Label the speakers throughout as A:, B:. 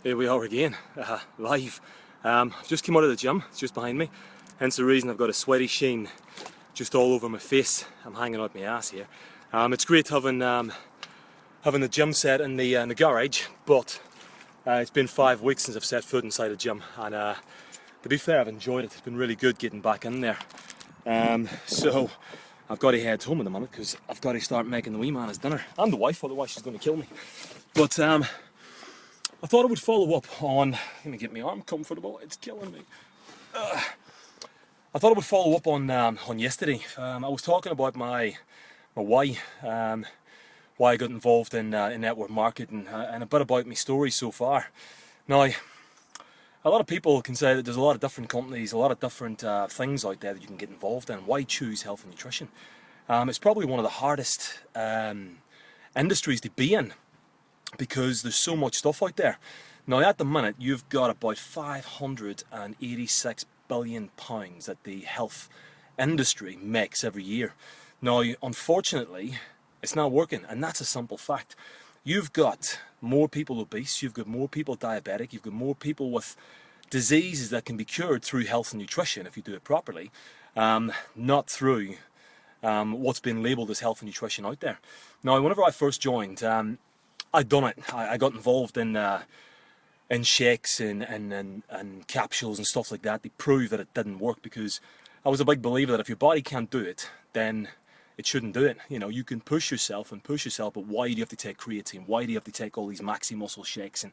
A: Here we are again, live. I've just come out of the gym, it's just behind me, hence the reason I've got a sweaty sheen just all over my face. I'm hanging out my ass here. It's great having the gym set in the garage, but it's been 5 weeks since I've set foot inside a gym, and to be fair, I've enjoyed it. It's been really good getting back in there. So I've got to head home in a minute because I've got to start making the wee man his dinner, and the wife, otherwise she's going to kill me. But I thought I would follow up on, let me get my arm comfortable, it's killing me. I thought I would follow up on yesterday. I was talking about my why I got involved in network marketing, and a bit about my story so far. Now, a lot of people can say that there's a lot of different companies, a lot of different things out there that you can get involved in. Why choose health and nutrition? It's probably one of the hardest industries to be in, because there's so much stuff out there. Now at the minute you've got about £586 billion that the health industry makes every year. Now unfortunately it's not working, and that's a simple fact. You've got more people obese, you've got more people diabetic, you've got more people with diseases that can be cured through health and nutrition if you do it properly, not through what's been labelled as health and nutrition out there. Now whenever I first joined, I'd done it. I got involved in shakes and capsules and stuff like that to prove that it didn't work, because I was a big believer that if your body can't do it, then it shouldn't do it. You know, you can push yourself, but why do you have to take creatine? Why do you have to take all these maxi muscle shakes? And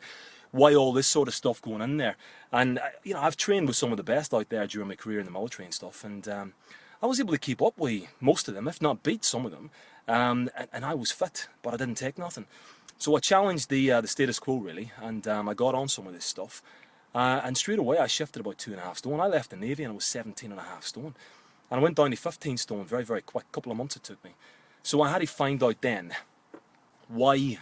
A: why all this sort of stuff going in there? And you know, I've trained with some of the best out there during my career in the military and stuff, and I was able to keep up with most of them, if not beat some of them. And I was fit, but I didn't take nothing. So I challenged the status quo really, and I got on some of this stuff, and straight away I shifted about 2.5 stone. I left the Navy and I was 17.5 stone, and I went down to 15 stone very, very quick. Couple of months it took me. So I had to find out then, why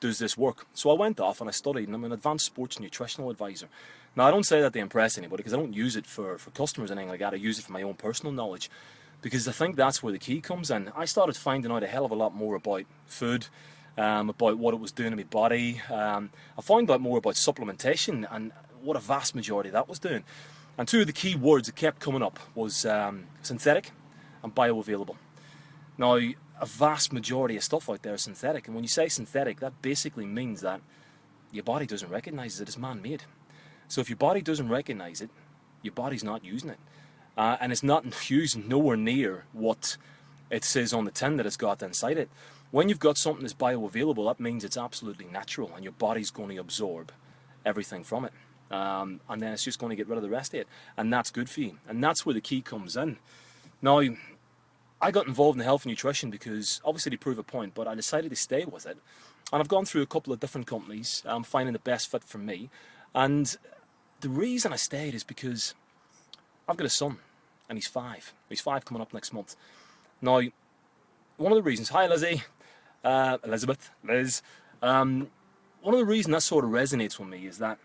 A: does this work? So I went off and I studied, and I'm an advanced sports nutritional advisor. Now I don't say that to impress anybody, because I don't use it for customers or anything like that. I use it for my own personal knowledge, because I think that's where the key comes in. I started finding out a hell of a lot more about food, about what it was doing to my body. I found out more about supplementation and what a vast majority of that was doing. And two of the key words that kept coming up was synthetic and bioavailable. Now, a vast majority of stuff out there is synthetic, and when you say synthetic, that basically means that your body doesn't recognise it as man-made. So if your body doesn't recognise it, your body's not using it. And it's not using nowhere near what it says on the tin that it's got inside it. When you've got something that's bioavailable, that means it's absolutely natural, and your body's going to absorb everything from it. And then it's just going to get rid of the rest of it, and that's good for you. And that's where the key comes in. Now, I got involved in health and nutrition because, obviously to prove a point, but I decided to stay with it. And I've gone through a couple of different companies, finding the best fit for me. And the reason I stayed is because I've got a son, and he's 5. He's 5 coming up next month. Now, one of the reasons, hi Lizzie, Elizabeth, Liz, one of the reasons that sort of resonates with me is that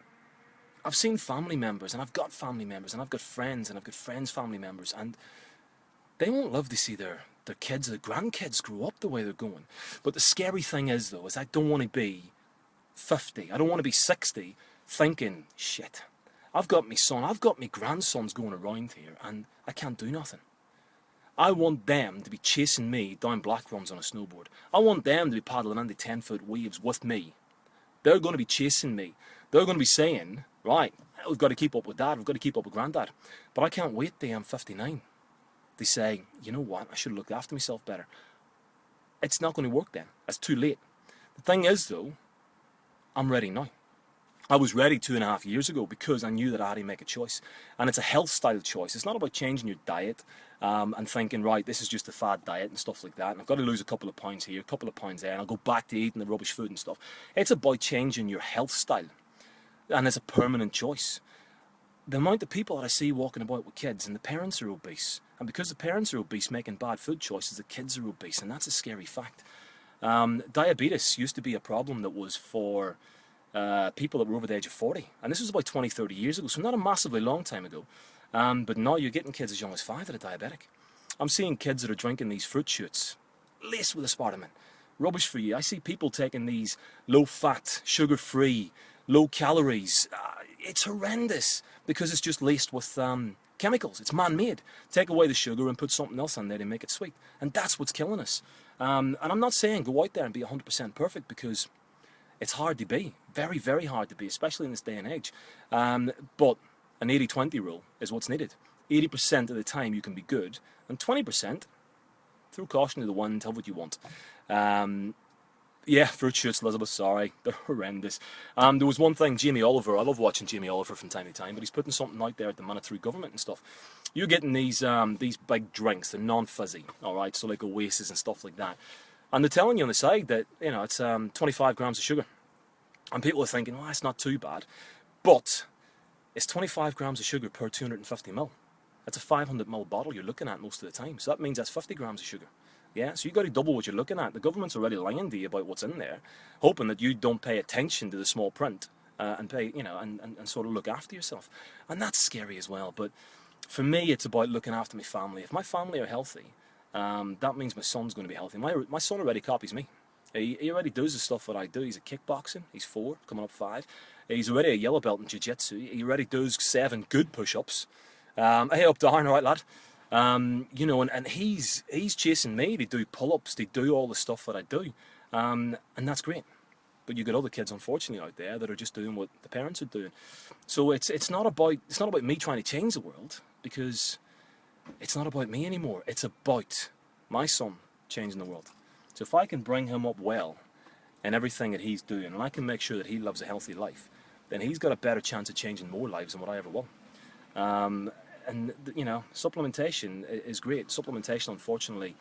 A: I've seen family members, and I've got family members, and I've got friends, and I've got friends' family members, and they won't love to see their kids, their grandkids grow up the way they're going. But the scary thing is, though, is I don't want to be 50, I don't want to be 60 thinking, shit, I've got my son, I've got my grandsons going around here, and I can't do nothing. I want them to be chasing me down black runs on a snowboard. I want them to be paddling into 10-foot waves with me. They're going to be chasing me. They're going to be saying, right, we've got to keep up with Dad, we've got to keep up with Granddad. But I can't wait till I'm 59. They say, you know what, I should have looked after myself better. It's not going to work then. It's too late. The thing is, though, I'm ready now. I was ready 2.5 years ago because I knew that I had to make a choice. And it's a health style choice. It's not about changing your diet and thinking, right, this is just a fad diet and stuff like that, and I've got to lose a couple of pounds here, a couple of pounds there, and I'll go back to eating the rubbish food and stuff. It's about changing your health style. And it's a permanent choice. The amount of people that I see walking about with kids, and the parents are obese, and because the parents are obese making bad food choices, the kids are obese, and that's a scary fact. Diabetes used to be a problem that was for people that were over the age of 40, and this was about 20-30 years ago, so not a massively long time ago. But now you're getting kids as young as 5 that are diabetic. I'm seeing kids that are drinking these fruit shoots laced with aspartame. Rubbish for you. I see people taking these low-fat, sugar-free low calories. It's horrendous because it's just laced with chemicals. It's man-made. Take away the sugar and put something else on there to make it sweet. And that's what's killing us. And I'm not saying go out there and be 100% perfect, because it's hard to be. Very, very hard to be, especially in this day and age. But an 80-20 rule is what's needed. 80% of the time you can be good, and 20%, through caution to the wind, have what you want. Yeah, fruit shoots, Elizabeth, sorry, they're horrendous. There was one thing, Jamie Oliver, I love watching Jamie Oliver from time to time, but he's putting something out there at the minute through government and stuff. You're getting these big drinks, they're non-fizzy, alright, so like Oasis and stuff like that. And they're telling you on the side that, you know, it's 25 grams of sugar. And people are thinking, well, that's not too bad. But it's 25 grams of sugar per 250 ml. That's a 500 ml bottle you're looking at most of the time. So that means that's 50 grams of sugar. Yeah, so you've got to double what you're looking at. The government's already lying to you about what's in there, hoping that you don't pay attention to the small print and pay, you know, and sort of look after yourself. And that's scary as well. But for me, it's about looking after my family. If my family are healthy, that means my son's going to be healthy. My son already copies me. He already does the stuff that I do. He's a kickboxing. He's 4, coming up 5. He's already a yellow belt in jiu-jitsu. He already does 7 good push-ups. Hey, up down, all right, lad. You know, and he's chasing me to do pull-ups, to do all the stuff that I do, and that's great. But you got other kids, unfortunately, out there that are just doing what the parents are doing. So it's not about me trying to change the world, because it's not about me anymore. It's about my son changing the world. So if I can bring him up well in everything that he's doing, and I can make sure that he lives a healthy life, then he's got a better chance of changing more lives than what I ever will. And, you know, supplementation is great. Supplementation, unfortunately,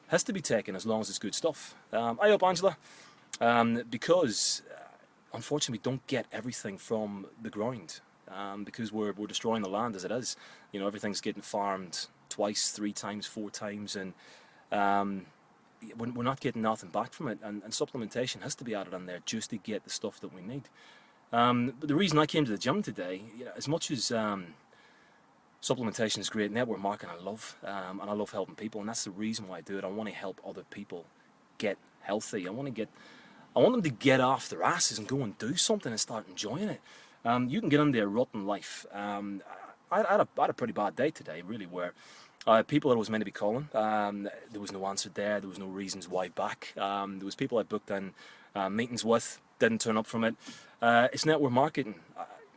A: has to be taken as long as it's good stuff. I hope, Angela, because, unfortunately, we don't get everything from the ground, because we're destroying the land as it is. You know, everything's getting farmed twice, 3 times, 4 times, and we're not getting nothing back from it. And supplementation has to be added on there just to get the stuff that we need. But the reason I came to the gym today, you know, as much as supplementation is great, network marketing I love, and I love helping people, and that's the reason why I do it. I want to help other people get healthy. I want them to get off their asses and go and do something and start enjoying it. You can get into a rut in life. I had a pretty bad day today, really, where people that I was meant to be calling, there was no answer there was no reasons why back. There was people I booked in meetings with, didn't turn up from it. It's network marketing.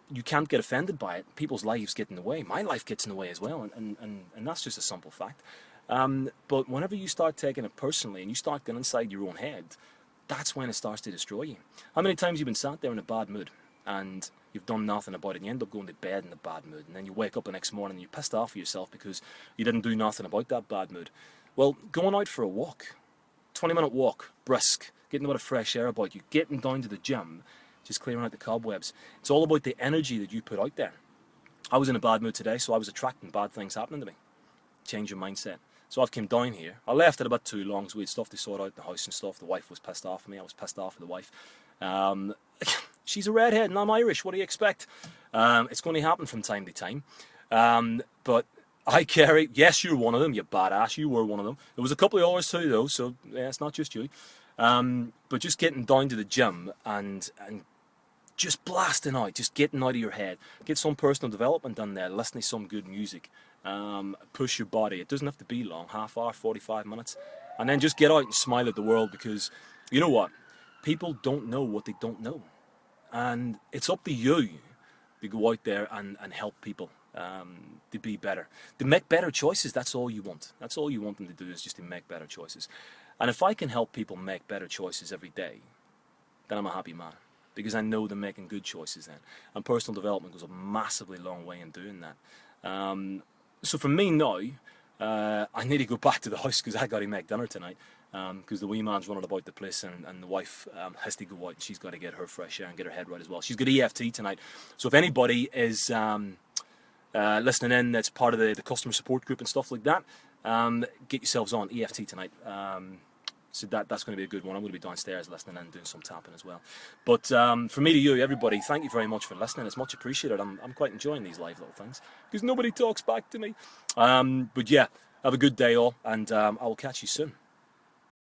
A: You can't get offended by it. People's lives get in the way. My life gets in the way as well, and that's just a simple fact. But whenever you start taking it personally and you start getting inside your own head, that's when it starts to destroy you. How many times you've been sat there in a bad mood and you've done nothing about it, and you end up going to bed in a bad mood, and then you wake up the next morning and you're pissed off at yourself because you didn't do nothing about that bad mood? Well, going out for a walk, 20-minute walk, brisk, getting a bit of fresh air about you, getting down to the gym, just clearing out the cobwebs. It's all about the energy that you put out there. I was in a bad mood today, so I was attracting bad things happening to me. Change your mindset. So I've came down here. I left it a bit too long because we had stuff to sort out in the house and stuff. The wife was pissed off at me. I was pissed off at the wife. She's a redhead and I'm Irish. What do you expect? It's going to happen from time to time. But I carry... Yes, you're one of them, you badass. You were one of them. There was a couple of others too, though, so yeah, it's not just you. But just getting down to the gym and just blasting out, just getting out of your head. Get some personal development done there, listen to some good music. Push your body. It doesn't have to be long, half hour, 45 minutes. And then just get out and smile at the world, because you know what? People don't know what they don't know. And it's up to you to go out there and help people to be better. To make better choices, that's all you want. That's all you want them to do, is just to make better choices. And if I can help people make better choices every day, then I'm a happy man. Because I know they're making good choices then. And personal development goes a massively long way in doing that. So for me now, I need to go back to the house because I got to make dinner tonight. Because the wee man's running about the place, and the wife has to go out, and she's got to get her fresh air and get her head right as well. She's got EFT tonight. So if anybody is listening in that's part of the customer support group and stuff like that, get yourselves on EFT tonight. So that's going to be a good one. I'm going to be downstairs listening and doing some tapping as well. But from me to you, everybody, thank you very much for listening. It's much appreciated. I'm quite enjoying these live little things because nobody talks back to me. But yeah, have a good day all, and I will catch you soon.